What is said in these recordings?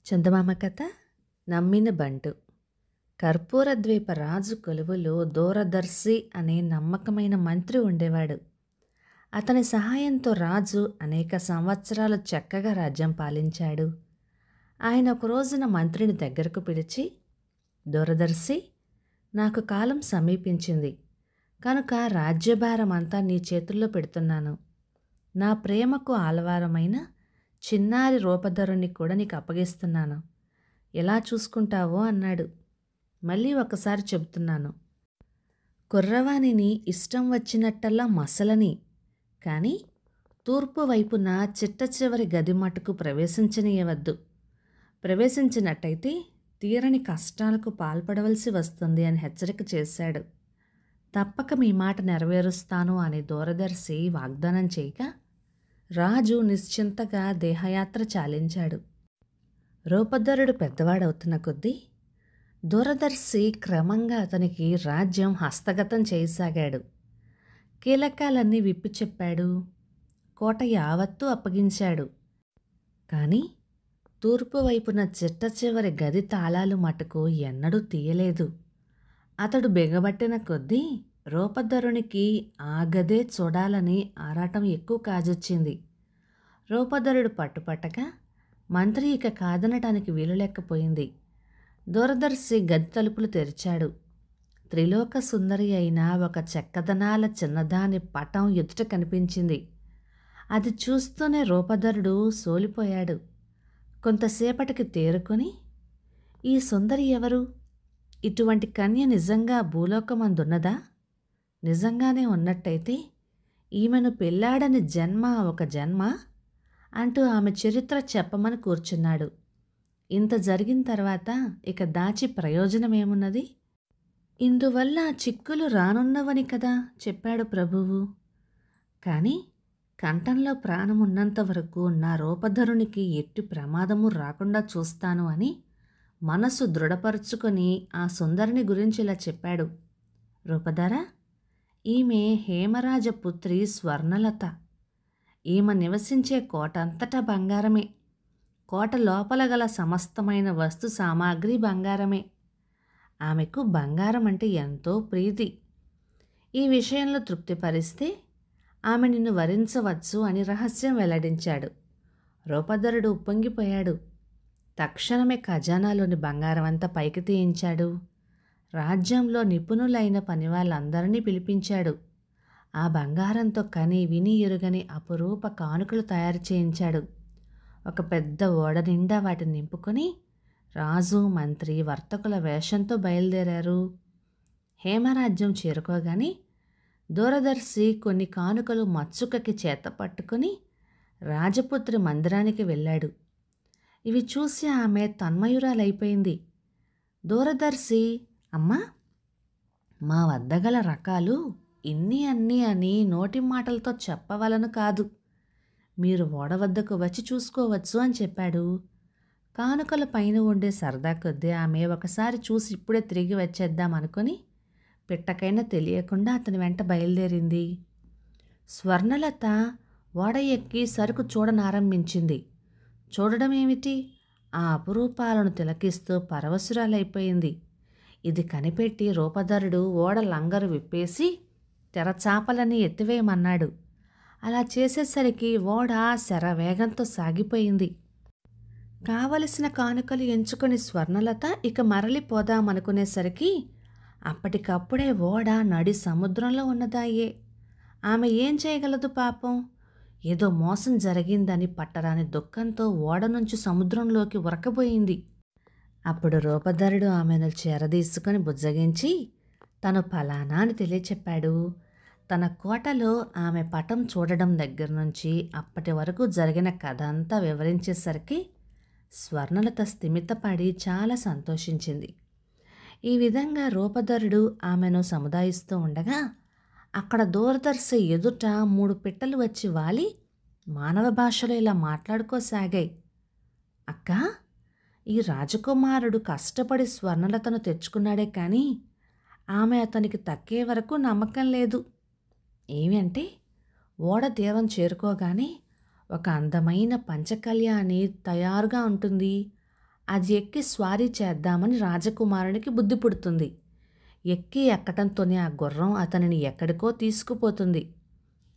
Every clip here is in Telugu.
చందమామ కథ నమ్మిన బంటు. కర్పూర ద్వీప రాజు కొలువులో దూరదర్శి అనే నమ్మకమైన మంత్రి ఉండేవాడు. అతని సహాయంతో రాజు అనేక సంవత్సరాలు చక్కగా రాజ్యం పాలించాడు. ఆయన ఒక రోజున మంత్రిని దగ్గరకు పిలిచి, దూరదర్శి, నాకు కాలం సమీపించింది కనుక రాజ్యభారం అంతా నీ చేతుల్లో పెడుతున్నాను. నా ప్రేమకు ఆలవారమైన చిన్నారి రూపధరుని కూడా నీకు అప్పగిస్తున్నాను. ఎలా చూసుకుంటావో అన్నాడు. మళ్ళీ ఒకసారి చెబుతున్నాను, కుర్రవాణిని ఇష్టం వచ్చినట్టల్లా మసలని, కానీ తూర్పు వైపున చిట్ట చివరి గది మటుకు ప్రవేశించనీయవద్దు. ప్రవేశించినట్టయితే తీరని కష్టాలకు పాల్పడవలసి వస్తుంది అని హెచ్చరిక చేశాడు. తప్పక మీ మాట నెరవేరుస్తాను అని దూరదర్శి వాగ్దానం చేయగా రాజు నిశ్చింతగా దేహయాత్ర చాలించాడు. రూపధరుడు పెద్దవాడవుతున్న కొద్దీ దూరదర్శి క్రమంగా అతనికి రాజ్యం హస్తగతం చేయసాగాడు. కీలకాలన్నీ విప్పి చెప్పాడు. కోట యావత్తూ అప్పగించాడు. కానీ తూర్పు వైపున చిట్ట చివరి గది తాళాలు మటుకు ఎన్నడూ తీయలేదు. అతడు బిగబట్టిన కొద్దీ రూపధరునికి ఆ గదే చూడాలని ఆరాటం ఎక్కువ కాజొచ్చింది. రూపధరుడు పట్టుపట్టగా మంత్రి ఇక కాదనటానికి వీలు లేకపోయింది. దూరదర్శి గది తలుపులు తెరిచాడు. త్రిలోక సుందరి అయిన ఒక చెక్కదనాల చిన్నదాని పటం ఎదుట కనిపించింది. అది చూస్తూనే రూపధరుడు సోలిపోయాడు. కొంతసేపటికి తేరుకొని, ఈ సుందరి ఎవరు? ఇటువంటి కన్య నిజంగా భూలోకమందున్నదా? నిజంగానే ఉన్నట్టయితే ఈమెను పెళ్ళాడని జన్మ ఒక జన్మ అంటూ ఆమె చరిత్ర చెప్పమని కూర్చున్నాడు. ఇంత జరిగిన తర్వాత ఇక దాచి ప్రయోజనమేమున్నది? ఇందువల్ల చిక్కులు రానున్నవని కదా చెప్పాడు ప్రభువు. కానీ కంఠంలో ప్రాణమున్నంత వరకు నా రూపధరునికి ఎట్టి ప్రమాదము రాకుండా చూస్తాను అని మనసు దృఢపరుచుకొని ఆ సుందరిని గురించి ఇలా చెప్పాడు. రూపధర, ఈమె హేమరాజపుత్రి స్వర్ణలత. ఈమె నివసించే కోట అంతటా బంగారమే. కోట లోపల గల సమస్తమైన వస్తు సామాగ్రి బంగారమే. ఆమెకు బంగారం అంటే ఎంతో ప్రీతి. ఈ విషయంలో తృప్తిపరిస్తే ఆమె నిన్ను వరించవచ్చు అని రహస్యం వెల్లడించాడు. రూపధరుడు ఉప్పొంగిపోయాడు. తక్షణమే ఖజానాలోని బంగారం అంతా పైకి తీయించాడు. రాజ్యంలో నిపుణులైన పనివాళ్ళందరినీ పిలిపించాడు. ఆ బంగారంతో కని విని ఎరుగని అపురూప కానుకలు తయారు చేయించాడు. ఒక పెద్ద ఓడ నిండా వాటిని నింపుకొని రాజు, మంత్రి, వర్తకుల వేషంతో బయలుదేరారు. హేమరాజ్యం చేరుకోగానే దూరదర్శి కొన్ని కానుకలు మచ్చుకకి చేత పట్టుకుని రాజపుత్రి మందిరానికి వెళ్ళాడు. ఇవి చూసి ఆమె తన్మయురాలైపోయింది. దూరదర్శి, అమ్మా, మా వద్ద గల రకాలు ఇన్ని అన్నీ అని నోటి మాటలతో చెప్పవలను కాదు. మీరు ఓడ వద్దకు వచ్చి చూసుకోవచ్చు అని చెప్పాడు. కానుకల పైన ఉండే సరదా కొద్దీ ఆమె ఒకసారి చూసి ఇప్పుడే తిరిగి వచ్చేద్దాం అనుకుని పిట్టకైనా తెలియకుండా అతని వెంట బయలుదేరింది. స్వర్ణలత ఓడ ఎక్కి సరుకు చూడనారంభించింది. చూడడమేమిటి, ఆ అపురూపాలను తిలకిస్తూ పరవశురాలైపోయింది. ఇది కనిపెట్టి రూపధరుడు ఓడ లంగరు విప్పేసి తెరచాపలని ఎత్తివేయమన్నాడు. అలా చేసేసరికి ఓడ శరవేగంతో సాగిపోయింది. కావలసిన కానుకలు ఎంచుకొని స్వర్ణలత ఇక మరలిపోదామనుకునేసరికి అప్పటికప్పుడే ఓడ నడి సముద్రంలో ఉన్నదాయే. ఆమె ఏం చేయగలదు పాపం? ఏదో మోసం జరిగిందని పట్టరాని దుఃఖంతో ఓడ నుంచి సముద్రంలోకి ఉరకబోయింది. అప్పుడు రూపధరుడు ఆమెను చేరదీసుకొని బుజ్జగించి తను ఫలానా అని తెలియచెప్పాడు. తన కోటలో ఆమె పటం చూడడం దగ్గర నుంచి అప్పటి వరకు జరిగిన కథ అంతా వివరించేసరికి స్వర్ణలత స్థిమితపడి చాలా సంతోషించింది. ఈ విధంగా రూపధరుడు ఆమెను సముదాయిస్తూ ఉండగా అక్కడ దూరదర్శి ఎదుట 3 పిట్టలు వచ్చి వాలి మానవ భాషలో ఇలా మాట్లాడుకోసాగాయి. అక్క, ఈ రాజకుమారుడు కష్టపడి స్వర్ణలతను తెచ్చుకున్నాడే కానీ ఆమె అతనికి తక్కే వరకు నమ్మకం లేదు. ఏమంటే ఓడ తీరం చేరుకోగానే ఒక అందమైన పంచకళ్యాణి తయారుగా ఉంటుంది. అది ఎక్కి స్వారీ చేద్దామని రాజకుమారునికి బుద్ధి పుడుతుంది. ఎక్కి ఎక్కటంతోనే ఆ గుర్రం అతనిని ఎక్కడికో తీసుకుపోతుంది.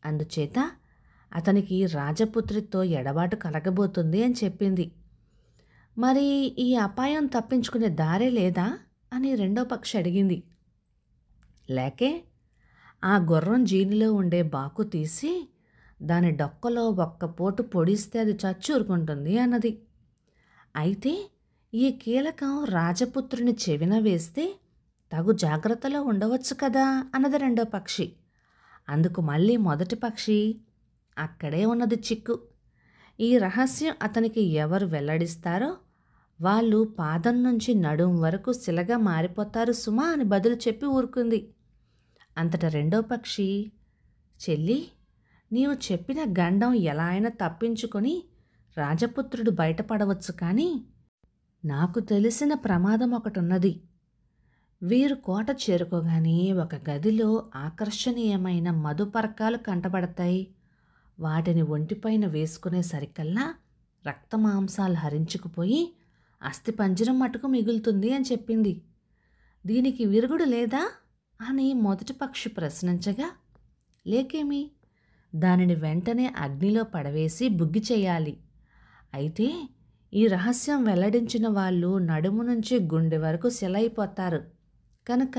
అందుచేత అతనికి రాజపుత్రితో ఎడబాటు కలగబోతుంది అని చెప్పింది. మరి ఈ అపాయం తప్పించుకునే దారే లేదా అని రెండో పక్షి అడిగింది. లేకే, ఆ గుర్రం జీనిలో ఉండే బాకు తీసి దాని డొక్కలో ఒక్క పోటు పొడిస్తే అది చచ్చూరుకుంటుంది అన్నది. అయితే ఈ కీలకం రాజపుత్రుని చెవిన వేస్తే తగు జాగ్రత్తలో ఉండవచ్చు కదా అన్నది రెండో పక్షి. అందుకు మళ్ళీ మొదటి పక్షి, అక్కడే ఉన్నది చిక్కు. ఈ రహస్యం అతనికి ఎవరు వెల్లడిస్తారో వాళ్ళు పాదం నుంచి నడుం వరకు శిలగా మారిపోతారు సుమా అని బదులు చెప్పి ఊరుకుంది. అంతటా రెండో పక్షి, చెల్లి, నీవు చెప్పిన గండం ఎలా అయినా తప్పించుకొని రాజపుత్రుడు బయటపడవచ్చు, కానీ నాకు తెలిసిన ప్రమాదం ఒకటున్నది. వీరు కోట చేరుకోగానే ఒక గదిలో ఆకర్షణీయమైన మధుపర్కాలు కంటబడతాయి. వాటిని ఒంటిపైన వేసుకునేసరికల్లా రక్తమాంసాలు హరించుకుపోయి అస్థిపంజరం మటుకు మిగులుతుంది అని చెప్పింది. దీనికి విరుగుడు లేదా అని మొదటి పక్షి ప్రశ్నించగా, లేకేమి, దానిని వెంటనే అగ్నిలో పడవేసి బుగ్గి చేయాలి. అయితే ఈ రహస్యం వెల్లడించిన వాళ్ళు నడుము నుంచి గుండె వరకు శిలైపోతారు కనుక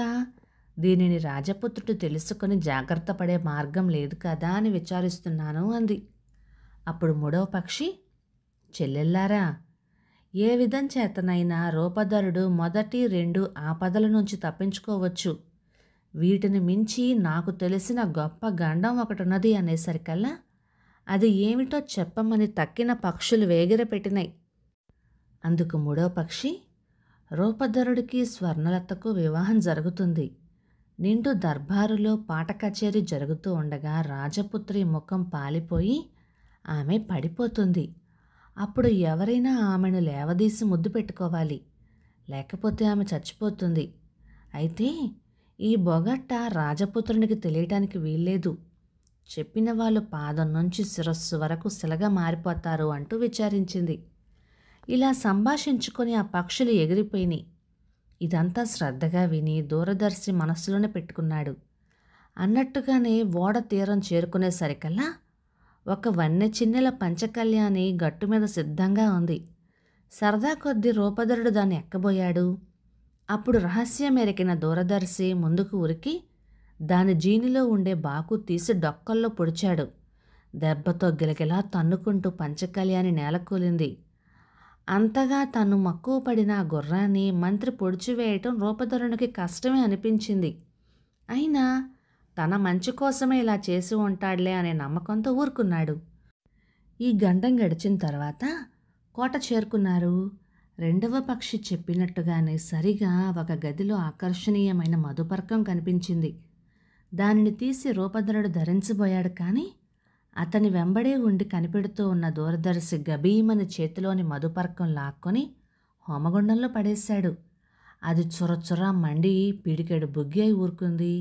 దీనిని రాజపుత్రుడు తెలుసుకొని జాగ్రత్త పడే మార్గం లేదు కదా అని విచారిస్తున్నాను అంది. అప్పుడు మూడవ పక్షి, చెల్లెల్లారా, ఏ విధం చేతనైనా రూపధరుడు మొదటి 2 ఆపదల నుంచి తప్పించుకోవచ్చు. వీటిని మించి నాకు తెలిసిన గొప్ప గండం ఒకటున్నది అనేసరికల్లా అది ఏమిటో చెప్పమని తక్కిన పక్షులు వేగిరపెట్టినాయి. అందుకు మూడవ పక్షి, రూపధరుడికి స్వర్ణలతకు వివాహం జరుగుతుంది. నిండు దర్బారులో పాట కచేరీ జరుగుతూ ఉండగా రాజపుత్రి ముఖం పాలిపోయి ఆమె పడిపోతుంది. అప్పుడు ఎవరైనా ఆమెను లేవదీసి ముద్దు పెట్టుకోవాలి, లేకపోతే ఆమె చచ్చిపోతుంది. అయితే ఈ బొగట్ట రాజపుత్రునికి తెలియటానికి వీల్లేదు. చెప్పిన వాళ్ళు పాదం నుంచి శిరస్సు వరకు శిలగా మారిపోతారు అంటూ విచారించింది. ఇలా సంభాషించుకొని ఆ పక్షులు ఎగిరిపోయినాయి. ఇదంతా శ్రద్ధగా విని దూరదర్శి మనస్సులోనే పెట్టుకున్నాడు. అన్నట్టుగానే ఓడ తీరం చేరుకునేసరికల్లా ఒక వన్నె చిన్నెల పంచకళ్యాణి గట్టు మీద సిద్ధంగా ఉంది. సరదా కొద్దీ రూపధరుడు దాన్ని ఎక్కబోయాడు. అప్పుడు రహస్యం ఎరికిన దూరదర్శి ముందుకు ఉరికి దాని జీనిలో ఉండే బాకు తీసి డొక్కల్లో పొడిచాడు. దెబ్బతో గిలగిలా తన్నుకుంటూ పంచకళ్యాణి నేలకూలింది. అంతగా తను మక్కువ పడిన ఆ గుర్రాన్ని మంత్రి పొడిచివేయటం రూపధరునికి కష్టమే అనిపించింది. అయినా తన మంచి కోసమే ఇలా చేసి ఉంటాడులే అనే నమ్మకంతో ఊరుకున్నాడు. ఈ గండం గడిచిన తర్వాత కోట చేరుకున్నారు. రెండవ పక్షి చెప్పినట్టుగానే సరిగా ఒక గదిలో ఆకర్షణీయమైన మధుపర్కం కనిపించింది. దానిని తీసి రూపధరుడు ధరించబోయాడు, కానీ అతని వెంబడే ఉండి కనిపెడుతూ ఉన్న దూరదర్శి గభీమని చేతిలోని మధుపర్కం లాక్కొని హోమగుండంలో పడేశాడు. అది చురచుర మండి పిడికెడు బుగ్గి అయి ఊరుకుంది.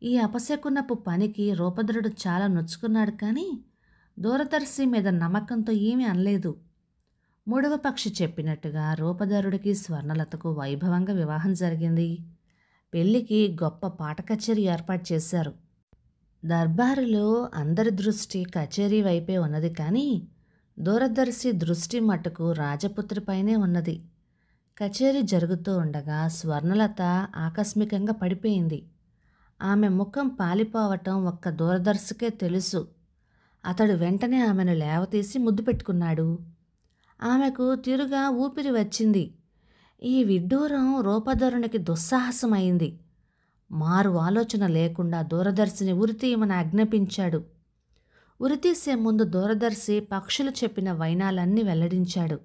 ఈ అపశకునపు పనికి రూపధరుడు చాలా నొచ్చుకున్నాడు, కానీ దూరదర్శి మీద నమ్మకంతో ఏమీ అనలేదు. మూడవ పక్షి చెప్పినట్టుగా రూపధరుడికి స్వర్ణలతకు వైభవంగా వివాహం జరిగింది. పెళ్లికి గొప్ప పాట కచేరీ ఏర్పాటు చేశారు. దర్బారులో అందరి దృష్టి కచేరీ వైపే ఉన్నది, కానీ దూరదర్శి దృష్టి మట్టుకు రాజపుత్రిపైనే ఉన్నది. కచేరీ జరుగుతూ ఉండగా స్వర్ణలత ఆకస్మికంగా పడిపోయింది. ఆమె ముఖం పాలిపోవటం ఒక్క దూరదర్శికే తెలుసు. అతడు వెంటనే ఆమెను లేవతీసి ముద్దు పెట్టుకున్నాడు. ఆమెకు తిరుగా ఊపిరి వచ్చింది. ఈ విడ్డూరం రూపధరునికి దుస్సాహసమైంది. మారు ఆలోచన లేకుండా దూరదర్శిని ఉరితీయమని ఆజ్ఞాపించాడు. ఉరితీసే ముందు దూరదర్శి పక్షులు చెప్పిన వైనాలన్నీ వెల్లడించాడు.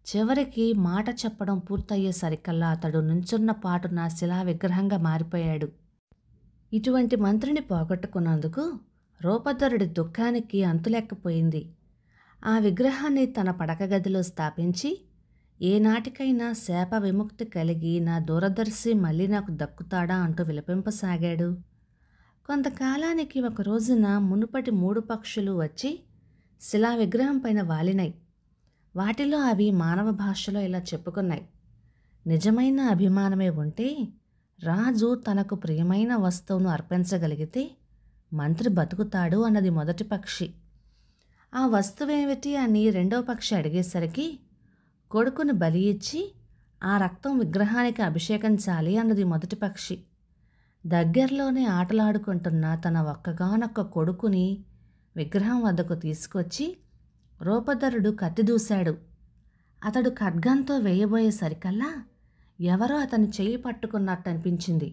చివరికి మాట చెప్పడం పూర్తయ్యేసరికల్లా అతడు నుంచున్న పాటున శిలా విగ్రహంగా మారిపోయాడు. ఇటువంటి మంత్రిని పోగొట్టుకున్నందుకు రూపధరుడి దుఃఖానికి అంతులేకపోయింది. ఆ విగ్రహాన్ని తన పడక గదిలో స్థాపించి, ఏనాటికైనా శాప విముక్తి కలిగి నా దూరదర్శి మళ్ళీ నాకు దక్కుతాడా అంటూ విలపింపసాగాడు. కొంతకాలానికి ఒక రోజున మునుపటి 3 పక్షులు వచ్చి శిలా విగ్రహం పైన వాలినాయి. వాటిలో అవి మానవ భాషలో ఇలా చెప్పుకున్నాయి. నిజమైన అభిమానమే ఉంటే రాజు తనకు ప్రియమైన వస్తువును అర్పించగలిగితే మంత్రి బతుకుతాడు అన్నది మొదటి పక్షి. ఆ వస్తువేమిటి అని రెండో పక్షి అడిగేసరికి కొడుకును బలి ఇచ్చి ఆ రక్తం విగ్రహానికి అభిషేకించాలి అన్నది మొదటి పక్షి. దగ్గరలోనే ఆటలాడుకుంటున్న తన ఒక్కగానొక్క కొడుకుని విగ్రహం వద్దకు తీసుకొచ్చి రూపధరుడు కత్తి దూశాడు. అతడు ఖడ్గంతో వేయబోయేసరికల్లా ఎవరో అతని చెయ్యి పట్టుకున్నట్టు అనిపించింది.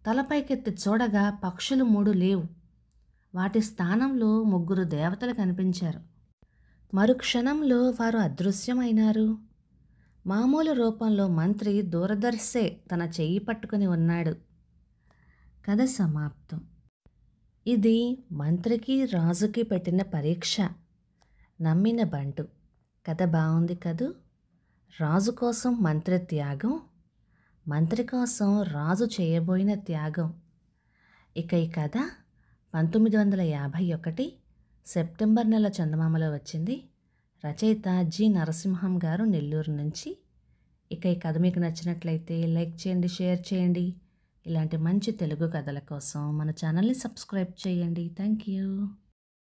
తలపైకెత్తి చూడగా పక్షులు 3 లేవు. వాటి స్థానంలో 3 దేవతలు కనిపించారు. మరుక్షణంలో వారు అదృశ్యమైనారు. మామూలు రూపంలో మంత్రి దూరదర్శే తన చెయ్యి పట్టుకుని ఉన్నాడు. కథ సమాప్తం. ఇది మంత్రికి రాజుకి పెట్టిన పరీక్ష. నమ్మిన బంటు. కథ బాగుంది కదూ. రాజు కోసం మంత్రి త్యాగం, మంత్రి కోసం రాజు చేయబోయిన త్యాగం. ఇక ఈ కథ 1951 సెప్టెంబర్ నెల చందమామలో వచ్చింది. రచయిత జి నరసింహం గారు, నెల్లూరు నుంచి. ఇక ఈ కథ మీకు నచ్చినట్లయితే లైక్ చేయండి, షేర్ చేయండి. ఇలాంటి మంచి తెలుగు కథల కోసం మన ఛానల్ని సబ్స్క్రైబ్ చేయండి. Thank you.